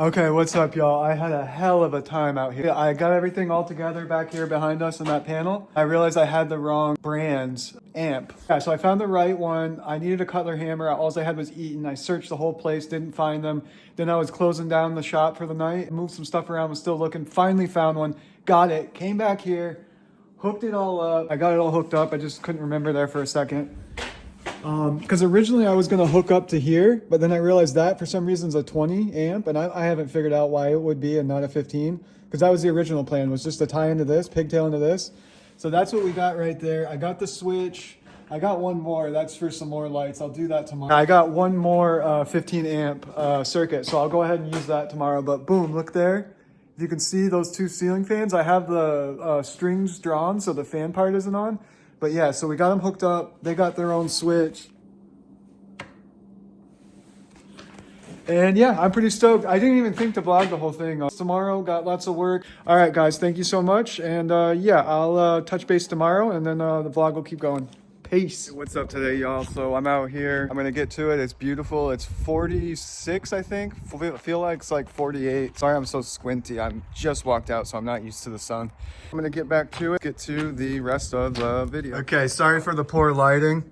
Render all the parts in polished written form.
Okay, what's up, y'all? I had a hell of a time out here. I got everything all together back here behind us in that panel. I realized I had the wrong brand's amp. Yeah, so I found the right one. I needed a Cutler hammer. All I had was Eaton. I searched the whole place, didn't find them. Then I was closing down the shop for the night, moved some stuff around, was still looking, finally found one, got it, came back here, hooked it all up. I got it all hooked up. I just couldn't remember there for a second. Because originally I was going to hook up to here, but then I realized that for some reason is a 20 amp, and I haven't figured out why it would be and not a 15, because that was the original plan, was just to tie into this, pigtail into this. So that's what we got right there. I got the switch. I got one more. That's for some more lights. I'll do that tomorrow. I got one more 15 amp circuit, so I'll go ahead and use that tomorrow. But boom, look there. If you can see those two ceiling fans, I have the strings drawn, so the fan part isn't on. But yeah, so we got them hooked up. They got their own switch. And yeah, I'm pretty stoked. I didn't even think to vlog the whole thing. Tomorrow, got lots of work. All right, guys, thank you so much. And yeah, I'll touch base tomorrow, and then the vlog will keep going. Peace. What's up today, y'all? So I'm out here. I'm gonna get to it. It's beautiful. It's 46, I think. Feel like it's like 48. Sorry, I'm so squinty. I'm just walked out, so I'm not used to the sun. I'm gonna get back to it, get to the rest of the video. Okay, sorry for the poor lighting.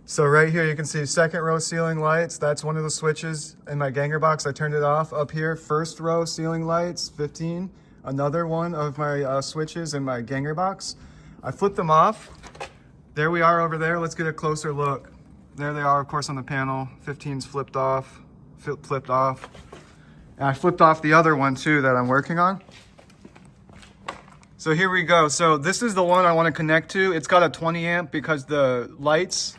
So right here, you can see second row ceiling lights. That's one of the switches in my Ganger box. I turned it off. Up here, first row ceiling lights, 15. Another one of my switches in my Ganger box. I flipped them off. There we are over there. Let's get a closer look. There they are, of course, on the panel. 15's flipped off, flipped off. And I flipped off the other one too that I'm working on. So here we go. So this is the one I want to connect to. It's got a 20 amp because the lights,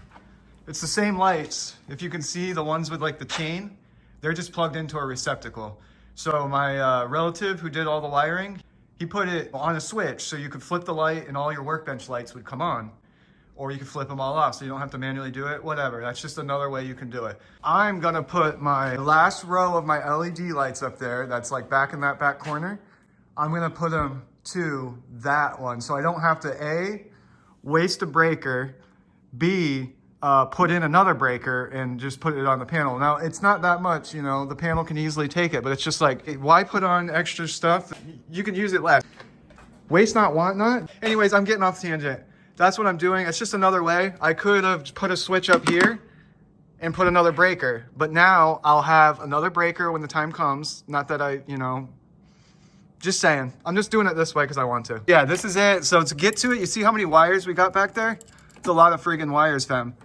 it's the same lights. If you can see the ones with like the chain, they're just plugged into a receptacle. So my relative who did all the wiring, he put it on a switch so you could flip the light and all your workbench lights would come on. Or you can flip them all off so you don't have to manually do it, whatever. That's just another way you can do it. I'm gonna put my last row of my LED lights up there, that's like back in that back corner. I'm gonna put them to that one so I don't have to A, waste a breaker, B, put in another breaker and just put it on the panel. Now, it's not that much, you know, the panel can easily take it, but it's just like, why put on extra stuff? You can use it less. Waste not, want not. Anyways, I'm getting off tangent. That's what I'm doing. It's just another way. I could have put a switch up here and put another breaker, but now I'll have another breaker when the time comes. Not that I, you know, just saying. I'm just doing it this way because I want to. Yeah, this is it. So to get to it, you see how many wires we got back there? It's a lot of friggin' wires, fam.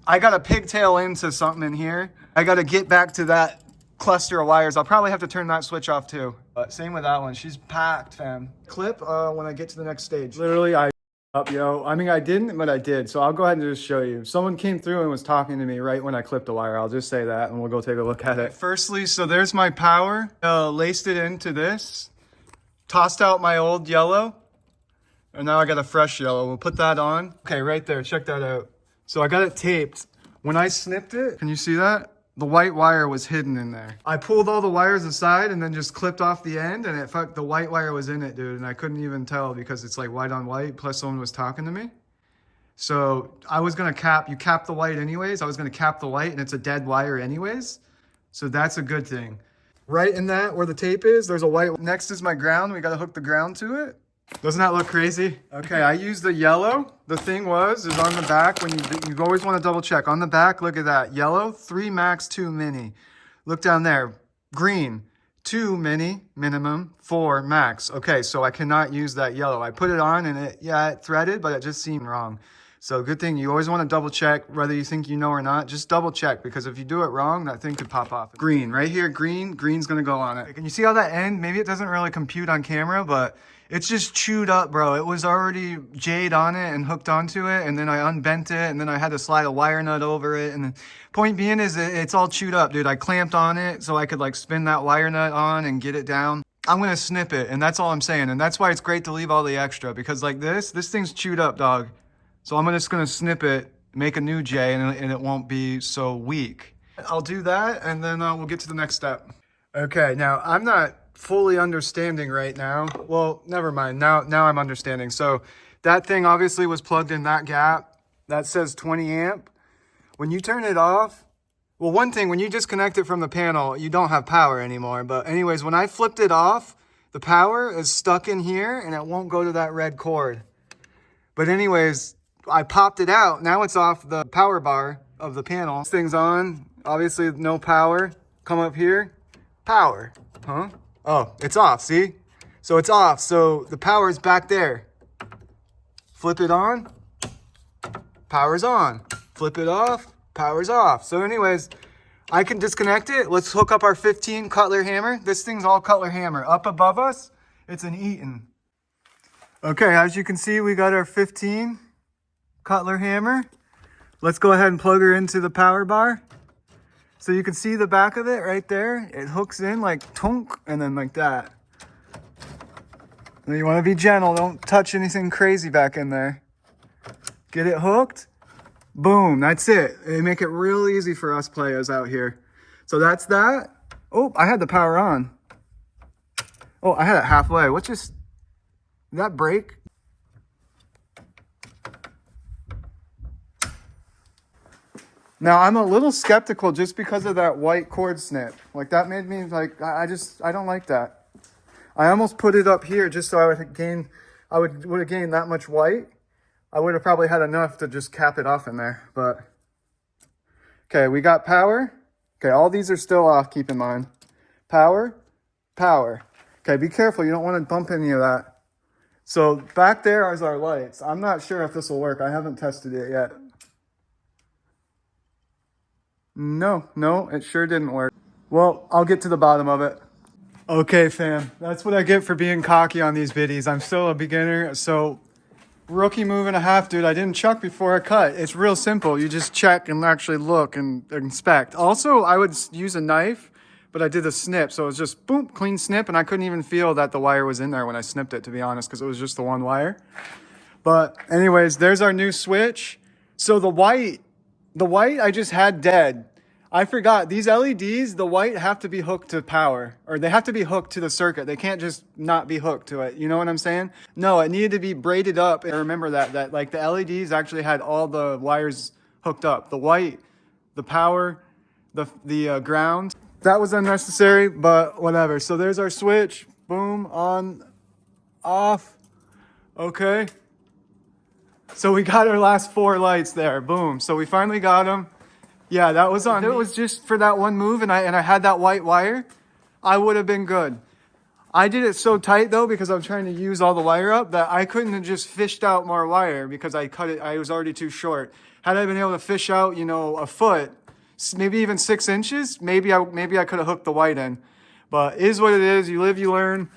I got to pigtail into something in here. I got to get back to that cluster of wires. I'll probably have to turn that switch off too. But same with that one. She's packed, fam. Clip when I get to the next stage. Literally, up, yo. I mean, I didn't, but I did. So I'll go ahead and just show you. Someone came through and was talking to me right when I clipped the wire. I'll just say that and we'll go take a look at it. Firstly, so there's my power. Laced it into this. Tossed out my old yellow. And now I got a fresh yellow. We'll put that on. Okay, right there. Check that out. So I got it taped. When I snipped it, can you see that? The white wire was hidden in there. I pulled all the wires aside and then just clipped off the end, and the white wire was in it, dude. And I couldn't even tell because it's like white on white, plus someone was talking to me. So I was gonna you cap the white anyways. I was gonna cap the white and it's a dead wire anyways. So that's a good thing. Right in that, where the tape is, there's a white. Next is my ground. We gotta hook the ground to it. Doesn't that look crazy? Okay, I used the yellow. The thing is on the back, when you always want to double check. On the back, look at that. Yellow, 3 max, 2 mini. Look down there. Green, 2 mini, minimum, 4 max. Okay, so I cannot use that yellow. I put it on and it threaded, but it just seemed wrong. So good thing, you always want to double check, whether you think you know or not, just double check, because if you do it wrong, that thing could pop off. Green, right here, green's gonna go on it. Can you see how that end, maybe it doesn't really compute on camera, but it's just chewed up, bro. It was already jade on it and hooked onto it, and then I unbent it, and then I had to slide a wire nut over it, and the point being is it's all chewed up, dude. I clamped on it so I could like spin that wire nut on and get it down. I'm gonna snip it, and that's all I'm saying, and that's why it's great to leave all the extra, because like this thing's chewed up, dog. So I'm just gonna snip it, make a new J, and it won't be so weak. I'll do that, and then we'll get to the next step. Okay, now I'm not fully understanding right now. Well, never mind. Now I'm understanding. So that thing obviously was plugged in that gap. That says 20 amp. When you turn it off, Well, one thing, when you disconnect it from the panel, you don't have power anymore. But anyways, when I flipped it off, the power is stuck in here and it won't go to that red cord. But anyways, I popped it out. Now it's off the power bar of the panel. This thing's on. Obviously, no power. Come up here. Power. Huh? Oh, it's off. See? So it's off. So the power is back there. Flip it on. Power's on. Flip it off. Power's off. So anyways, I can disconnect it. Let's hook up our 15 Cutler hammer. This thing's all Cutler hammer. Up above us, it's an Eaton. Okay, as you can see, we got our 15 Cutler hammer. Let's go ahead and plug her into the power bar. So you can see the back of it right there. It hooks in like tonk and then like that. Now you want to be gentle. Don't touch anything crazy back in there. Get it hooked. Boom, that's it. They make it real easy for us players out here. So that's that. Oh, I had the power on. Oh, I had it halfway. Did that break? Now, I'm a little skeptical just because of that white cord snip. Like, that made me, like, I don't like that. I almost put it up here just so I would have gained that much white. I would have probably had enough to just cap it off in there, but. Okay, we got power. Okay, all these are still off, keep in mind. Power, power. Okay, be careful, you don't want to bump any of that. So back there is our lights. I'm not sure if this will work. I haven't tested it yet. No, it sure didn't work. Well, I'll get to the bottom of it. Okay, fam, that's what I get for being cocky on these viddies. I'm still a beginner, so rookie move and a half, dude. I didn't chuck before I cut. It's real simple. You just check and actually look and inspect. Also, I would use a knife, but I did a snip, so it was just boom, clean snip, and I couldn't even feel that the wire was in there when I snipped it, to be honest, because it was just the one wire. But anyways, there's our new switch. So the white I just had dead. I forgot, these LEDs, the white have to be hooked to power, or they have to be hooked to the circuit. They can't just not be hooked to it. You know what I'm saying? No, it needed to be braided up. And remember that like the LEDs actually had all the wires hooked up. The white, the power, the ground. That was unnecessary, but whatever. So there's our switch. Boom, on, off. Okay. So we got our last 4 lights there. Boom. So we finally got them. Yeah, that was on. If it was just for that one move and I had that white wire, I would have been good. I did it so tight though because I'm trying to use all the wire up that I couldn't have just fished out more wire because I cut it. I was already too short. Had I been able to fish out, a foot, maybe even 6 inches, maybe I could have hooked the white in. But it is what it is. You live, you learn.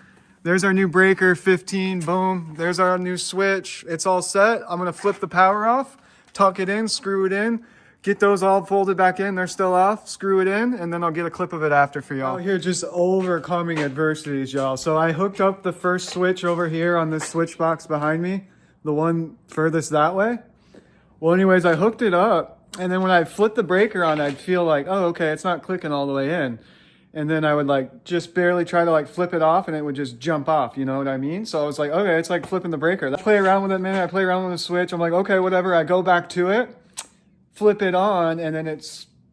There's our new breaker, 15. Boom. There's our new switch. It's all set. I'm gonna flip the power off, tuck it in, screw it in. Get those all folded back in. They're still off. Screw it in, and then I'll get a clip of it after for y'all. Out here just overcoming adversities, y'all. So I hooked up the first switch over here on this switch box behind me, the one furthest that way. Well, anyways, I hooked it up, and then when I flipped the breaker on, I'd feel like, oh, okay, it's not clicking all the way in. And then I would just barely try to flip it off, and it would just jump off, you know what I mean? So I was like, okay, it's like flipping the breaker. I play around with it a minute, I play around with the switch. I'm like, okay, whatever. I go back to it, flip it on, and then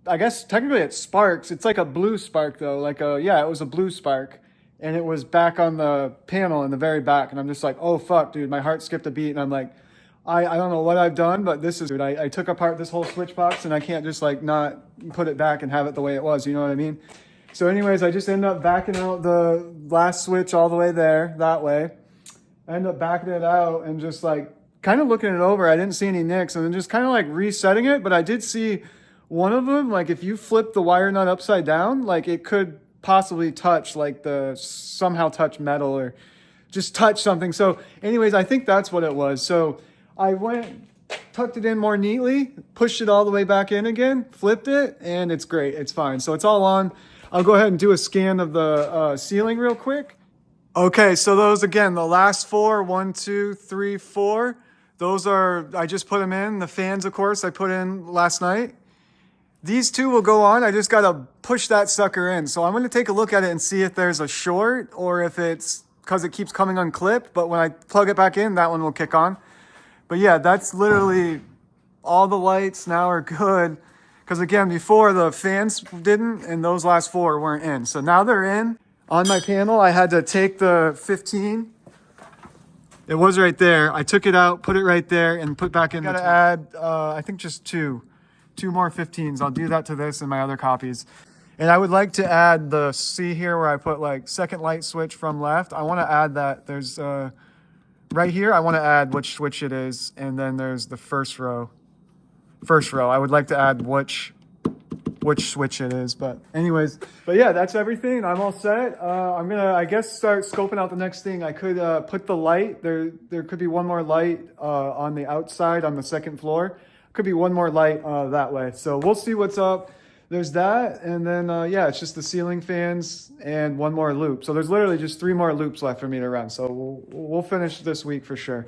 I guess technically it sparks. It's like a blue spark though, it was a blue spark, and it was back on the panel in the very back, and I'm just like, oh fuck, dude, my heart skipped a beat, and I'm like, I don't know what I've done, but this is, dude, I took apart this whole switch box, and I can't just not put it back and have it the way it was, you know what I mean? So anyways, I just end up backing out the last switch all the way there, that way. I end up backing it out and just kind of looking it over. I didn't see any nicks, and then just kind of resetting it. But I did see one of them, if you flip the wire nut upside down, it could possibly touch, somehow touch metal or just touch something. So anyways, I think that's what it was. So I went, tucked it in more neatly, pushed it all the way back in again, flipped it, and it's great. It's fine. So it's all on. I'll go ahead and do a scan of the ceiling real quick. Okay, so those again, the last 4, 1, 2, 3, 4. Those I just put them in. The fans, of course, I put in last night. These 2 will go on. I just got to push that sucker in. So I'm going to take a look at it and see if there's a short or if it's because it keeps coming unclipped. But when I plug it back in, that one will kick on. But yeah, that's literally all the lights now are good. Because again, before the fans didn't, and those last 4 weren't in. So now they're in. On my panel, I had to take the 15. It was right there. I took it out, put it right there, and put back in. Gotta add, I think just two more 15s. I'll do that to this and my other copies. And I would like to add the, see here where I put like second light switch from left. I want to add that. There's right here, I want to add which switch it is. And then there's the first row. I would like to add which switch it is. But anyways, but yeah, that's everything. I'm all set. I'm gonna, I guess, start scoping out the next thing. I could put the light. There could be one more light on the outside on the second floor. Could be one more light that way. So we'll see what's up. There's that, and then yeah, it's just the ceiling fans and one more loop. So there's literally just 3 more loops left for me to run. So we'll finish this week for sure.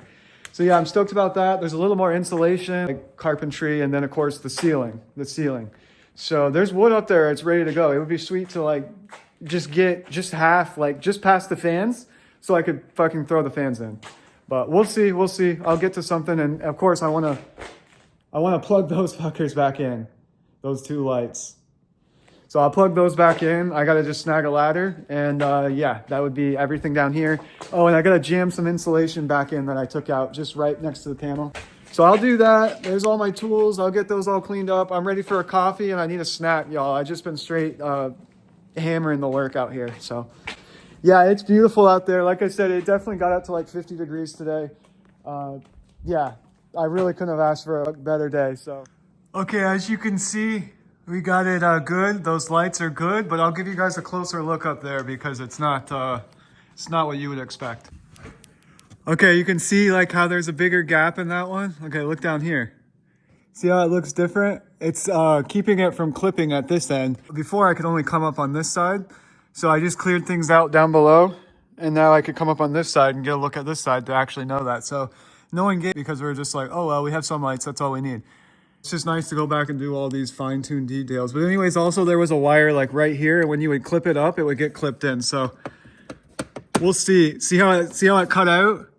So yeah, I'm stoked about that. There's a little more insulation, like carpentry, and then of course the ceiling. So there's wood up there. It's ready to go. It would be sweet to like just get just half, like just past the fans, so I could fucking throw the fans in. But we'll see. I'll get to something, and of course I wanna plug those fuckers back in. Those 2 lights. So I'll plug those back in. I gotta just snag a ladder, and yeah, that would be everything down here. Oh, and I gotta jam some insulation back in that I took out just right next to the panel. So I'll do that. There's all my tools. I'll get those all cleaned up. I'm ready for a coffee, and I need a snack, y'all. I just been straight hammering the work out here. So yeah, it's beautiful out there. Like I said, it definitely got up to like 50 degrees today. Yeah, I really couldn't have asked for a better day. So. Okay, as you can see, we got it good. Those lights are good, but I'll give you guys a closer look up there because it's not what you would expect. Okay, you can see like how there's a bigger gap in that one. Okay, look down here. See how it looks different? It's keeping it from clipping at this end. Before I could only come up on this side, so I just cleared things out down below, and now I could come up on this side and get a look at this side to actually know that. So no one gave because we were just like, oh well, we have some lights, that's all we need. It's just nice to go back and do all these fine-tuned details. But anyways, also there was a wire like right here, and when you would clip it up, it would get clipped in. So we'll see. See how it cut out?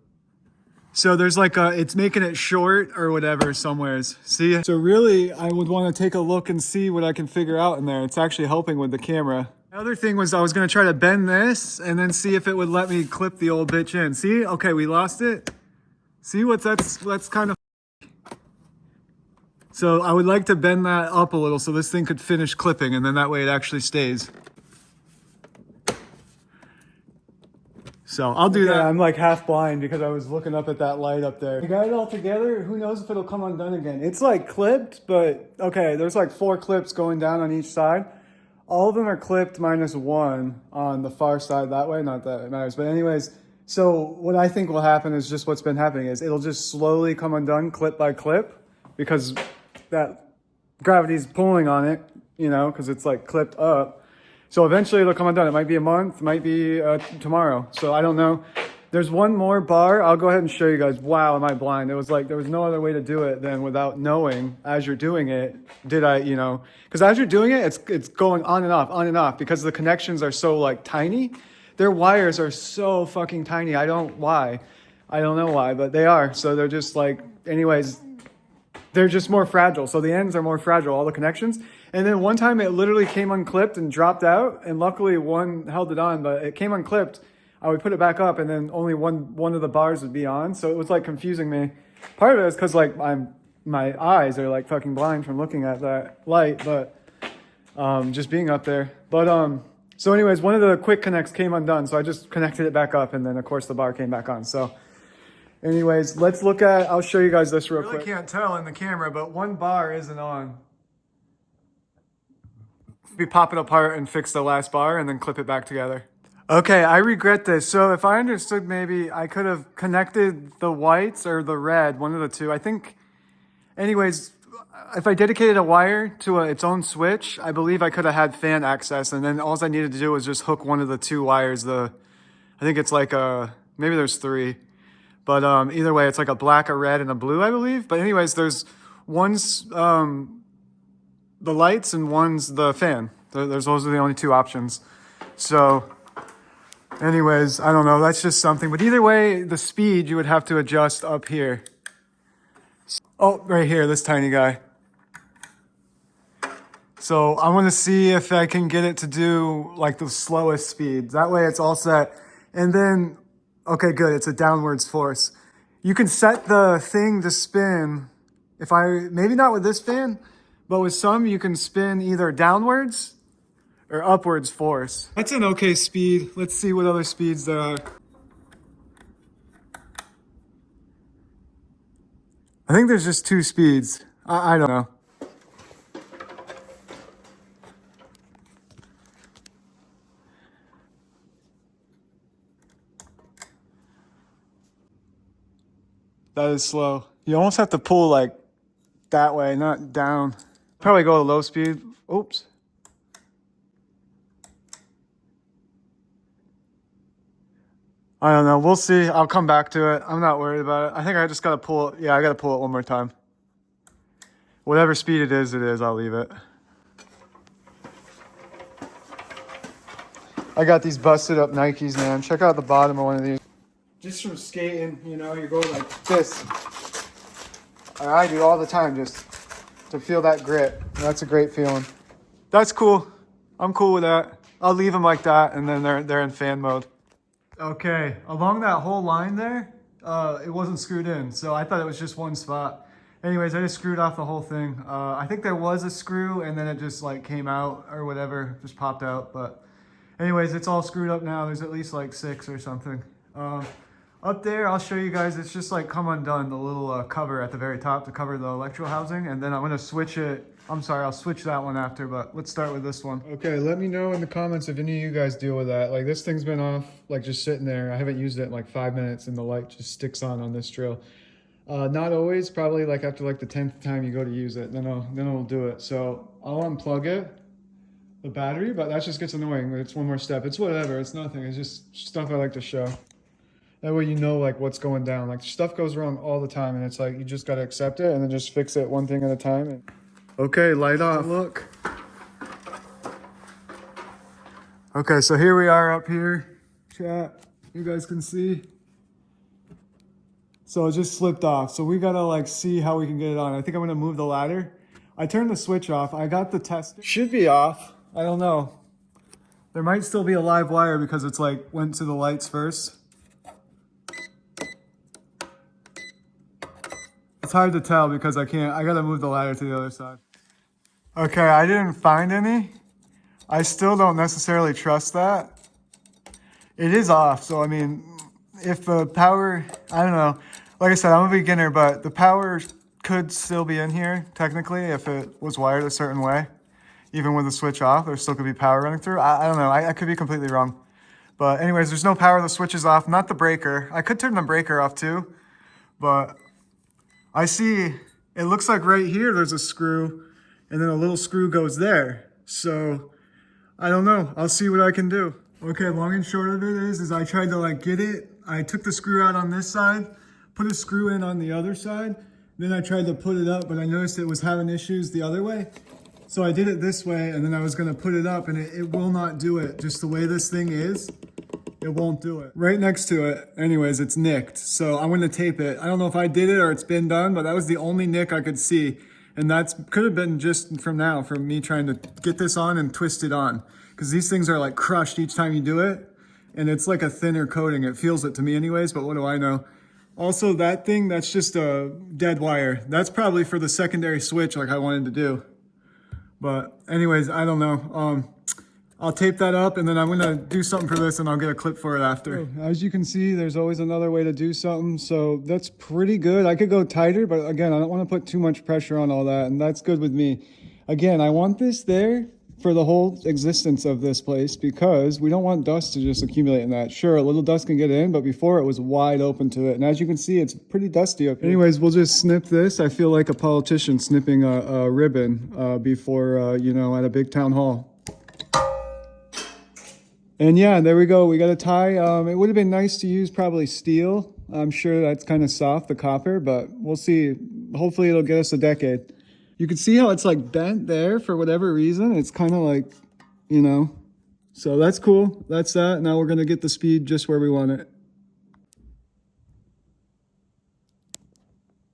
So there's like it's making it short or whatever somewheres. See? So really, I would want to take a look and see what I can figure out in there. It's actually helping with the camera. The other thing was I was going to try to bend this and then see if it would let me clip the old bitch in. See? Okay, we lost it. See that's kind of... So I would like to bend that up a little so this thing could finish clipping, and then that way it actually stays. So I'll do that. I'm like half blind because I was looking up at that light up there. I got it all together. Who knows if it'll come undone again. It's like clipped, but okay, there's like 4 clips going down on each side. All of them are clipped minus 1 on the far side that way. Not that it matters, but anyways, so what I think will happen is just what's been happening is it'll just slowly come undone clip by clip because that gravity's pulling on it, you know, because it's like clipped up. So eventually it'll come undone. It might be a month, might be tomorrow. So I don't know. There's one more bar. I'll go ahead and show you guys. Wow, am I blind? It was like, there was no other way to do it than without knowing as you're doing it. Did I, you know, because as you're doing it, it's going on and off because the connections are so like tiny. Their wires are so fucking tiny. I don't know why, but they are. So they're just like, anyways, they're just more fragile. So the ends are more fragile, all the connections. And then one time it literally came unclipped and dropped out. And luckily one held it on, but it came unclipped. I would put it back up and then only one of the bars would be on. So it was like confusing me. Part of it is because like my eyes are like fucking blind from looking at that light, but just being up there. But so anyways, one of the quick connects came undone. So I just connected it back up and then of course the bar came back on. So anyways, let's look at, I'll show you guys this real quick. I really can't tell in the camera, but one bar isn't on. We pop it apart and fix the last bar and then clip it back together. Okay, I regret this. So if I understood, maybe I could have connected the whites or the red, one of the two. I think, anyways, if I dedicated a wire to its own switch, I believe I could have had fan access. And then all I needed to do was just hook one of the 2 wires. I think it's like maybe there's 3. But either way, it's like a black, a red, and a blue, I believe. But anyways, there's one's the lights and one's the fan. Those are the only 2 options. So anyways, I don't know. That's just something. But either way, the speed you would have to adjust up here. Oh, right here, this tiny guy. So I want to see if I can get it to do like the slowest speed. That way it's all set. And then, okay, good. It's a downwards force. You can set the thing to spin. Maybe not with this fan, but with some you can spin either downwards or upwards force. That's an okay speed. Let's see what other speeds there are. I think there's just 2 speeds. I don't know. That is slow. You almost have to pull like that way, not down. Probably go to low speed. Oops. I don't know. We'll see. I'll come back to it. I'm not worried about it. I think I just got to pull it. Yeah, I got to pull it one more time. Whatever speed it is, I'll leave it. I got these busted up Nikes, man. Check out the bottom of one of these. Just from skating, you know, you go like this. I do all the time just to feel that grip. That's a great feeling. That's cool. I'm cool with that. I'll leave them like that, and then they're in fan mode. Okay, along that whole line there, it wasn't screwed in, so I thought it was just one spot. Anyways, I just screwed off the whole thing. I think there was a screw, and then it just like came out or whatever, just popped out. But anyways, it's all screwed up now. There's at least like 6 or something. Up there, I'll show you guys, it's just like come undone, the little cover at the very top to cover the electrical housing. And then I'm gonna switch it. I'm sorry, I'll switch that one after, but let's start with this one. Okay, let me know in the comments if any of you guys deal with that. Like this thing's been off, like just sitting there. I haven't used it in like 5 minutes and the light just sticks on this drill. Not always, probably like after like the 10th time you go to use it, then it'll do it. So I'll unplug it, the battery, but that just gets annoying. It's one more step. It's whatever, it's nothing. It's just stuff I like to show. That way you know like what's going down. Like stuff goes wrong all the time and it's like you just gotta accept it and then just fix it one thing at a time. Okay, light off. Look. Okay, so here we are up here. Chat, you guys can see. So it just slipped off. So we gotta like see how we can get it on. I think I'm gonna move the ladder. I turned the switch off. I got the tester. Should be off. I don't know. There might still be a live wire because it's like went to the lights first. It's hard to tell because I gotta move the ladder to the other side. Okay, I didn't find any. I still don't necessarily trust that. It is off, so I mean, if the power, I don't know. Like I said, I'm a beginner, but the power could still be in here, technically, if it was wired a certain way. Even with the switch off, there still could be power running through. I don't know, I could be completely wrong. But anyways, there's no power, the switch is off, not the breaker. I could turn the breaker off too, but I see, it looks like right here there's a screw, and then a little screw goes there. So, I don't know, I'll see what I can do. Okay, long and short of it is I tried to like get it. I took the screw out on this side, put a screw in on the other side, then I tried to put it up, but I noticed it was having issues the other way. So I did it this way, and then I was gonna put it up, and it will not do it. Just the way this thing is, it won't do it. Right next to it, anyways, it's nicked. So I'm gonna tape it. I don't know if I did it or it's been done, but that was the only nick I could see. And that's could have been just from me trying to get this on and twist it on. Because these things are like crushed each time you do it. And it's like a thinner coating. It feels it to me anyways, but what do I know? Also, that thing, that's just a dead wire. That's probably for the secondary switch like I wanted to do. But anyways, I don't know. I'll tape that up and then I'm gonna do something for this and I'll get a clip for it after. As you can see, there's always another way to do something. So that's pretty good. I could go tighter, but again, I don't want to put too much pressure on all that. And that's good with me. Again, I want this there for the whole existence of this place because we don't want dust to just accumulate in that. Sure, a little dust can get in, but before it was wide open to it. And as you can see, it's pretty dusty up here. Anyways, we'll just snip this. I feel like a politician snipping a ribbon before, you know, at a big town hall. And yeah, there we go. We got a tie. It would have been nice to use probably steel. I'm sure that's kind of soft, the copper, but we'll see. Hopefully it'll get us a decade. You can see how it's like bent there for whatever reason. It's kind of like, you know, so that's cool. That's that. Now we're going to get the speed just where we want it.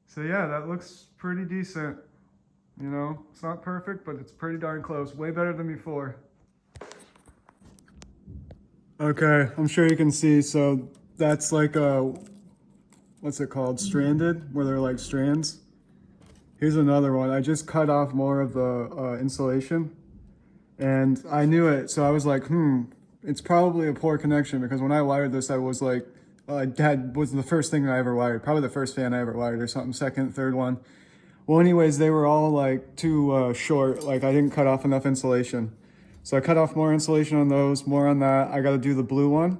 So yeah, that looks pretty decent. You know, it's not perfect, but it's pretty darn close. Way better than before. Okay, I'm sure you can see. So that's like a, what's it called? Stranded, where they're like strands. Here's another one. I just cut off more of the insulation and I knew it. So I was like, it's probably a poor connection because when I wired this, I was like, Dad was the first thing I ever wired. Probably the first fan I ever wired or something, second, third one. Well, anyways, they were all like too short. Like I didn't cut off enough insulation. So I cut off more insulation on those, more on that. I got to do the blue one.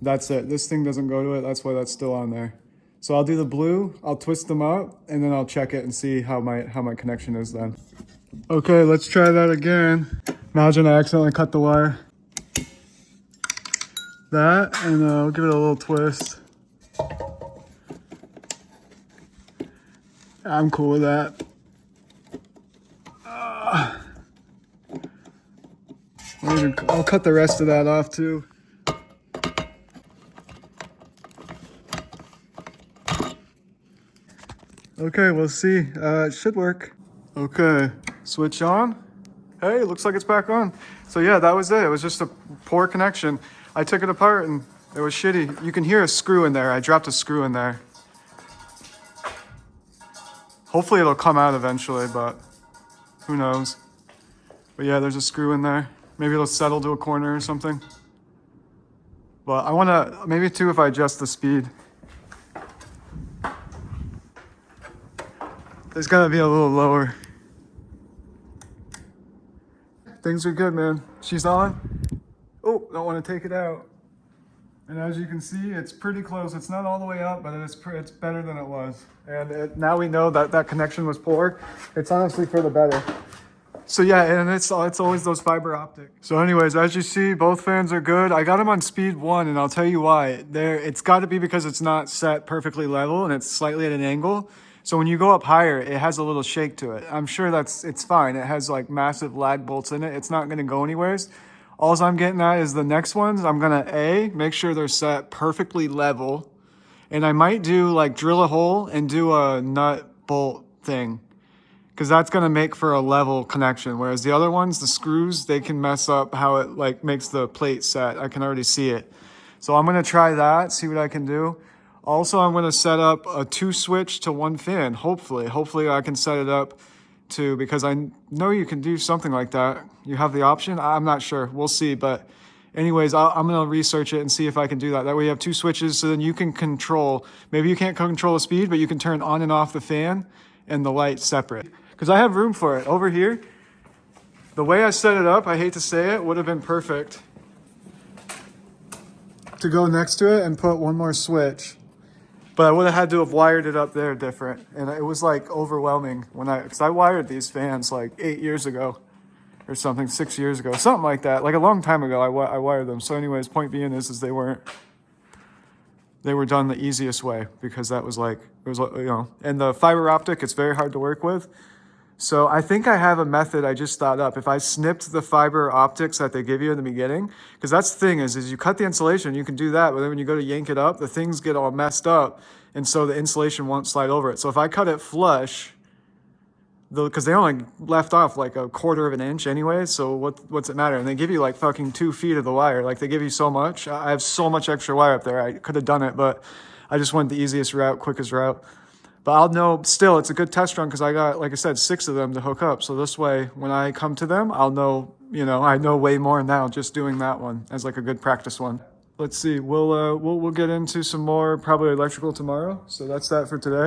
That's it. This thing doesn't go to it. That's why that's still on there. So I'll do the blue, I'll twist them up, and then I'll check it and see how my connection is then. Okay, let's try that again. Imagine I accidentally cut the wire. That, and I'll give it a little twist. I'm cool with that. I'll cut the rest of that off too. Okay, we'll see. It should work. Okay, switch on. Hey, looks like it's back on. So yeah, that was it. It was just a poor connection. I took it apart and it was shitty. You can hear a screw in there. I dropped a screw in there. Hopefully it'll come out eventually, but who knows. But yeah, there's a screw in there. Maybe it'll settle to a corner or something. But I wanna, maybe too if I adjust the speed. There's gotta be a little lower. Things are good, man. She's on. Oh, don't want to take it out. And as you can see, it's pretty close. It's not all the way up, but it's better than it was. And now we know that that connection was poor. It's honestly for the better. So yeah, and it's always those fiber optic. So anyways, as you see, both fans are good. I got them on speed 1, and I'll tell you why. It's got to be because it's not set perfectly level and it's slightly at an angle. So when you go up higher, it has a little shake to it. I'm sure it's fine. It has like massive lag bolts in it. It's not gonna go anywheres. All I'm getting at is the next ones, I'm gonna make sure they're set perfectly level. And I might do like drill a hole and do a nut bolt thing, because that's gonna make for a level connection. Whereas the other ones, the screws, they can mess up how it like makes the plate set. I can already see it. So I'm gonna try that, see what I can do. Also, I'm going to set up a 2 switch to 1 fan, hopefully. Hopefully I can set it up to, because I know you can do something like that. You have the option. I'm not sure. We'll see. But anyways, I'm going to research it and see if I can do that. That way you have 2 switches, so then you can control. Maybe you can't control the speed, but you can turn on and off the fan and the light separate. Because I have room for it. Over here, the way I set it up, I hate to say it, would have been perfect to go next to it and put 1 more switch. But I would have had to have wired it up there different. And it was like overwhelming because I wired these fans like 8 years ago or something, 6 years ago, something like that. Like a long time ago, I wired them. So anyways, point being is they were done the easiest way, because that was like, it was, you know, and the fiber optic, it's very hard to work with. So I think I have a method I just thought up. If I snipped the fiber optics that they give you in the beginning, because that's the thing is you cut the insulation, you can do that, but then when you go to yank it up, the things get all messed up, and so the insulation won't slide over it. So if I cut it flush, because they only left off like 1/4 of an inch anyway, so what's it matter? And they give you like fucking 2 feet of the wire. Like they give you so much. I have so much extra wire up there. I could have done it, but I just went the easiest route, quickest route. But I'll know, still, it's a good test run because I got, like I said, 6 of them to hook up. So this way, when I come to them, I'll know, you know, I know way more now just doing that one as like a good practice one. Let's see, we'll get into some more probably electrical tomorrow. So that's that for today.